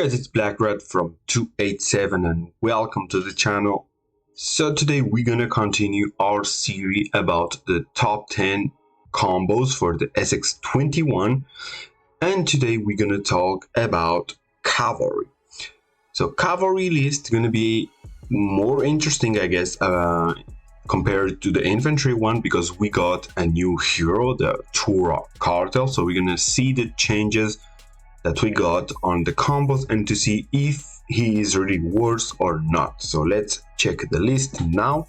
guys, it's Black Rat from 287 and welcome to the channel. So today we're gonna continue our series about the top 10 combos for the Sx21, and today we're gonna talk about Cavalry. So Cavalry list gonna be more interesting, I guess, compared to the infantry one, because we got a new hero, the Tura Cartel. So we're gonna see the changes that we got on the combos and to see if he is really worse or not. So let's check the list now.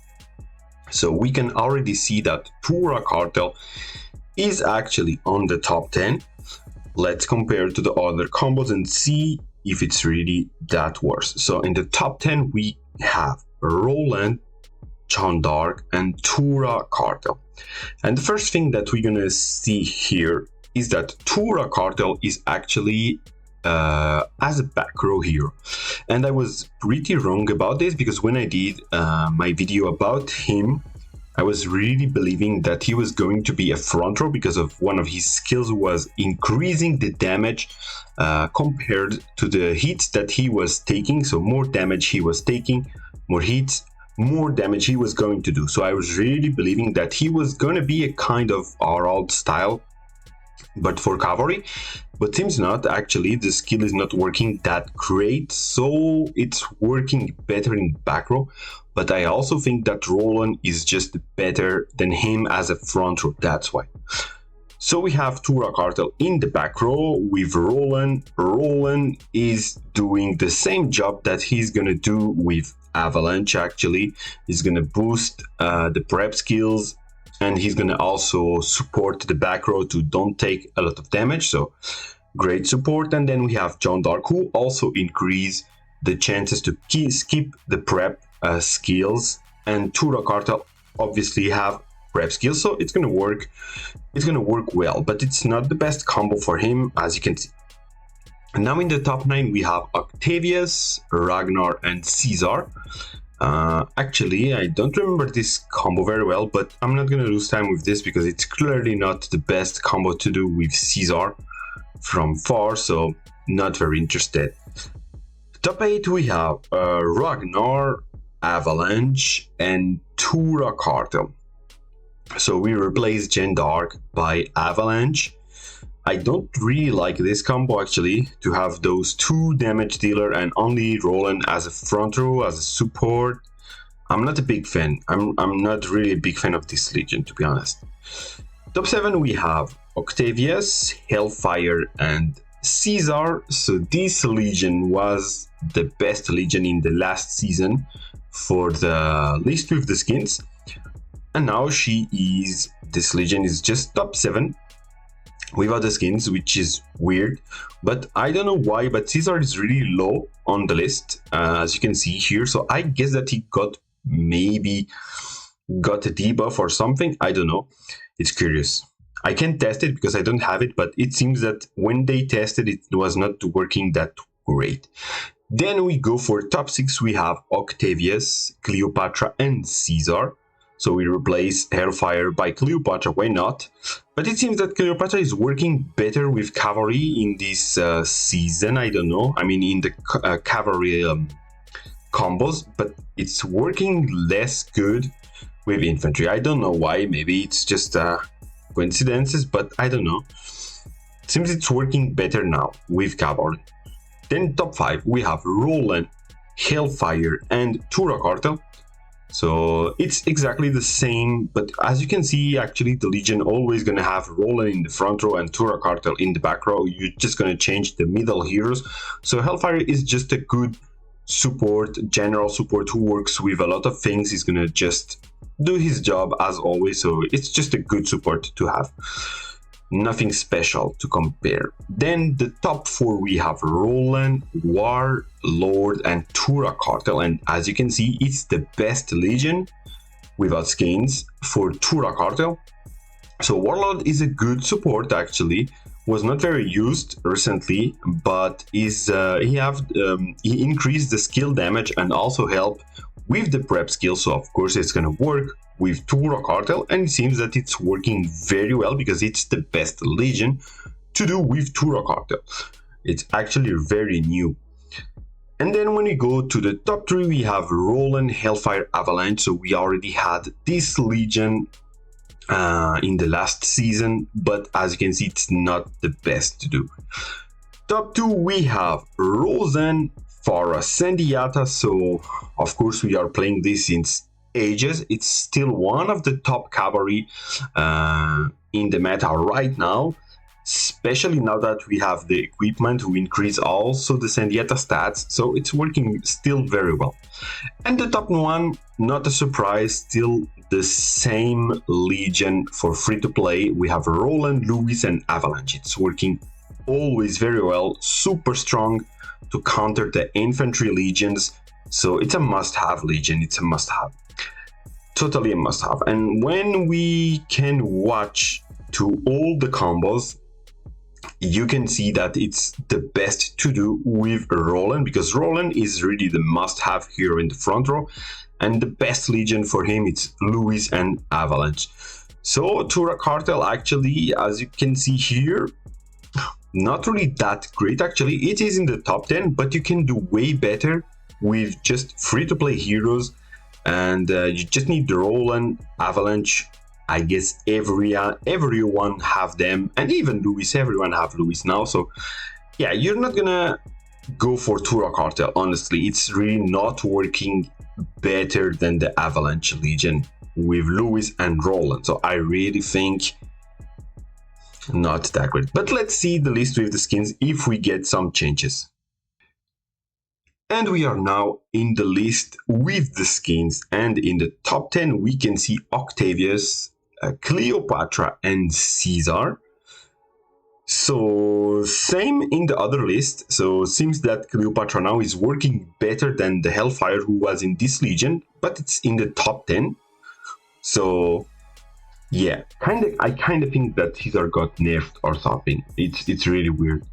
So we can already see that Tura Cartel is actually on the top 10. Let's compare to the other combos and see if it's really that worse. So in the top 10 we have Roland, John Dark and Tura Cartel. And the first thing that we're gonna see here is that Tura Cartel is actually as a back row hero, and I was pretty wrong about this, because when I did my video about him, I was really believing that he was going to be a front row because of one of his skills was increasing the damage compared to the hits that he was taking. So more damage he was taking, more hits, more damage he was going to do. So I was really believing that he was going to be a kind of Harald style, but for Cavalry. But seems not. Actually, the skill is not working that great, so it's working better in back row. But I also think that Roland is just better than him as a front row, that's why. So we have Tura Cartel in the back row with Roland. Roland is doing the same job that he's gonna do with Avalanche. Actually, he's gonna boost the prep skills, and he's gonna also support the back row to don't take a lot of damage, so great support. And then we have John Dark, who also increase the chances to skip the prep skills, and Tura Cartel obviously have prep skills, so it's gonna work well, but it's not the best combo for him, as you can see. And now in the top 9 we have Octavius, Ragnar and Caesar. Actually, I don't remember this combo very well, but I'm not gonna lose time with this because it's clearly not the best combo to do with Caesar from far, so not very interested. Top 8 we have Ragnar, Avalanche and Tura Cartel. So we replace Jen Dark by Avalanche. I don't really like this combo, actually, to have those two damage dealer and only Roland as a front row, as a support. I'm not a big fan. I'm not really a big fan of this legion, to be honest. Top 7 we have Octavius, Hellfire and Caesar. So this legion was the best legion in the last season for the list with the skins, and now this legion is just top 7 without the skins, which is weird, but I don't know why, but Caesar is really low on the list, as you can see here. So I guess that he maybe got a debuff or something, I don't know. It's curious. I can't test it because I don't have it, but it seems that when they tested it was not working that great. Then we go for top 6, we have Octavius, Cleopatra and Caesar. So we replace Hellfire by Cleopatra, why not? But it seems that Cleopatra is working better with Cavalry in this season, I don't know. I mean, in the Cavalry combos, but it's working less good with infantry. I don't know why, maybe it's just coincidences, but I don't know. Seems it's working better now with Cavalry. Then top 5, we have Roland, Hellfire and Tura Cartel. So it's exactly the same, but as you can see, actually the legion always gonna have Roland in the front row and Tura Cartel in the back row. You're just gonna change the middle heroes. So Hellfire is just a good support, general support who works with a lot of things. He's gonna just do his job as always, so it's just a good support to have. Nothing special to compare. Then the top 4 we have Roland, Warlord and Tura Cartel, and as you can see, it's the best legion without skins for Tura Cartel. So Warlord is a good support, actually, was not very used recently, but he increased the skill damage and also helped with the prep skill, so of course it's gonna work with Tura Cartel, and it seems that it's working very well because it's the best legion to do with Tura Cartel. It's actually very new. And then when we go to the top 3, we have Roland, Hellfire, Avalanche. So we already had this Legion in the last season, but as you can see, it's not the best to do. Top 2, we have Rosen, Farah, Sendiata. So of course we are playing this since ages. It's still one of the top cavalry in the meta right now, especially now that we have the equipment to increase also the Sendiata stats. So it's working still very well. And the top 1, not a surprise, still the same Legion for free to play. We have Roland, Lewis, and Avalanche. It's working always very well, super strong to counter the infantry legions. So it's a must-have Legion. It's a must-have, totally a must-have. And when we can watch to all the combos, you can see that it's the best to do with Roland, because Roland is really the must-have here in the front row, and the best Legion for him it's Lewis and Avalanche. So Tura Cartel, actually, as you can see here, not really that great. Actually, it is in the top 10, but you can do way better with just free-to-play heroes, and you just need the Roland, Avalanche. I guess everyone have them, and even Lewis, everyone have Lewis now. So yeah, you're not gonna go for Tura Cartel. Honestly, it's really not working better than the Avalanche Legion with Lewis and Roland. So I really think not that great. But let's see the list with the skins if we get some changes. And we are now in the list with the skins, and in the top 10 we can see Octavius, Cleopatra, and Caesar. So same in the other list. So it seems that Cleopatra now is working better than the Hellfire who was in this Legion, but it's in the top 10. So yeah, I kind of think that Caesar got nerfed or something. It's really weird.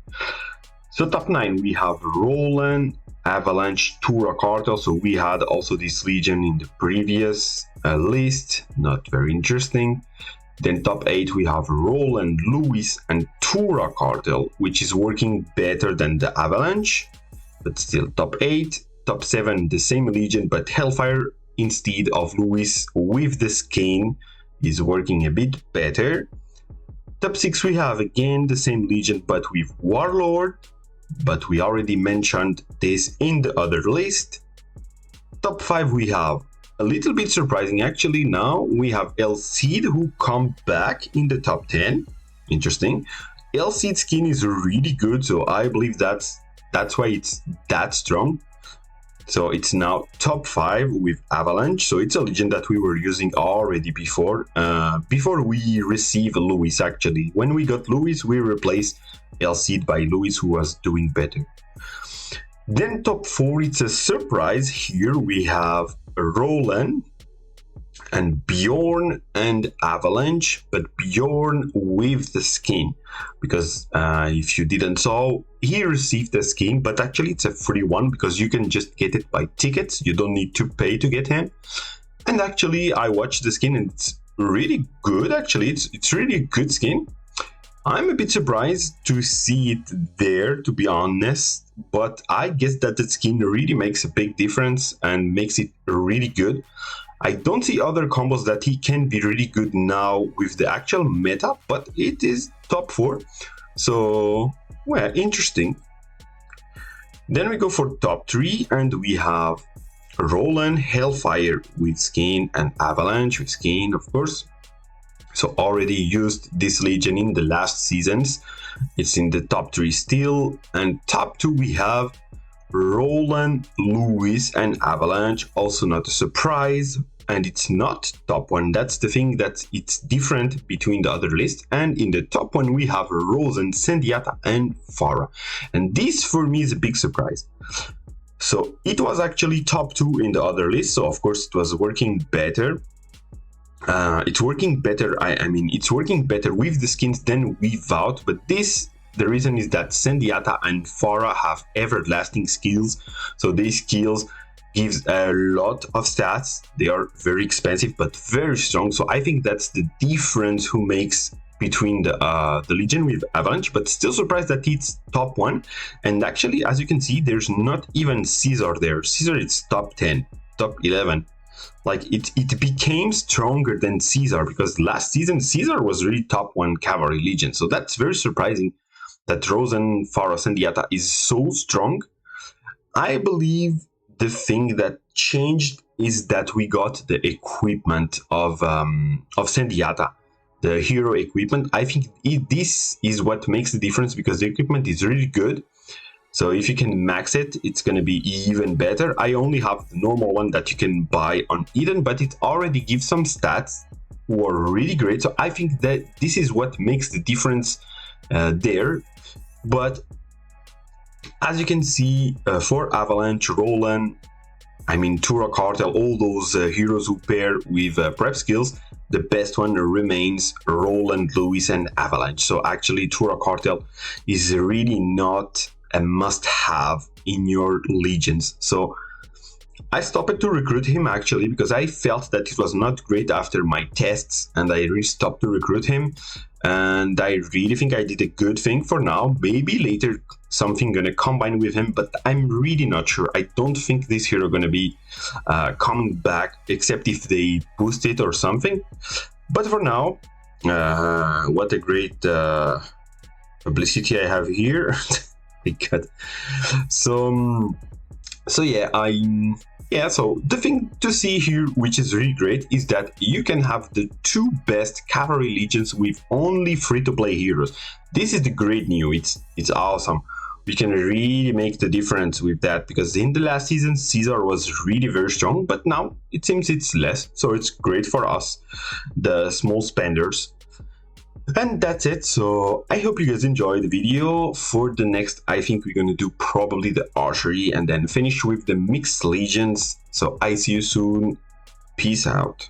So top 9 we have Roland, Avalanche, Tura Cartel. So we had also this Legion in the previous list, not very interesting. Then top 8 we have Roland, Lewis, and Tura Cartel, which is working better than the Avalanche, but still top 8. Top 7 the same Legion, but Hellfire instead of Lewis with the skin is working a bit better. Top 6 we have again the same Legion, but with Warlord, but we already mentioned this in the other list. Top 5 we have a little bit surprising actually, now we have El Cid who come back in the top 10. Interesting. El Cid skin is really good, so I believe that's why it's that strong. So it's now top 5 with Avalanche. So it's a Legion that we were using already before we receive Lewis. Actually, when we got Lewis, we replaced El Cid by Lewis, who was doing better. Then top 4, it's a surprise. Here we have Roland and Bjorn and Avalanche, but Bjorn with the skin, because if you didn't saw, he received the skin, but actually it's a free one because you can just get it by tickets. You don't need to pay to get him. And actually I watched the skin and it's really good. Actually, it's really a good skin. I'm a bit surprised to see it there, to be honest, but I guess that the skin really makes a big difference and makes it really good. I don't see other combos that he can be really good now with the actual meta, but it is top 4. So, well, interesting. Then we go for top 3, and we have Roland, Hellfire with skin, and Avalanche with skin, of course. So already used this Legion in the last seasons. It's in the top 3 still. And top 2 we have Roland, Lewis, and Avalanche. Also not a surprise. And it's not top 1. That's the thing, that it's different between the other list. And in the top 1 we have Rosen, Sendiata, and Farah. And this for me is a big surprise. So it was actually top 2 in the other list. So of course it was working better. It's working better. I mean, it's working better with the skins than without, but the reason is that Sendiata and Farah have everlasting skills. So these skills gives a lot of stats. They are very expensive, but very strong. So I think that's the difference who makes between the Legion with Avalanche, but still surprised that it's top 1. And actually, as you can see, there's not even Caesar there. Caesar is top 10, top 11. Like it became stronger than Caesar, because last season Caesar was really top 1 Cavalry Legion. So that's very surprising that Rosen, Pharos, and Diata is so strong. I believe the thing that changed is that we got the equipment of Sendiata, the hero equipment. I think this is what makes the difference, because the equipment is really good. So if you can max it, it's going to be even better. I only have the normal one that you can buy on Eden, but it already gives some stats who are really great. So I think that this is what makes the difference there. But as you can see, for Avalanche, Roland, I mean Tura Cartel, all those heroes who pair with prep skills, the best one remains Roland, Lewis, and Avalanche. So actually Tura Cartel is really not a must-have in your legions. So I stopped to recruit him actually, because I felt that it was not great after my tests, and I really stopped to recruit him. And I really think I did a good thing for now. Maybe later something gonna combine with him, but I'm really not sure. I don't think this hero gonna be coming back, except if they boost it or something. But for now, what a great publicity I have here. God. So yeah, so the thing to see here, which is really great, is that you can have the 2 best Cavalry Legions with only free-to-play heroes. This is the great news. It's awesome. We can really make the difference with that, because in the last season Caesar was really very strong, but now it seems it's less, so it's great for us, the small spenders. And that's it. So I hope you guys enjoyed the video. For the next, I think we're going to do probably the archery and then finish with the mixed legions. So I see you soon. Peace out.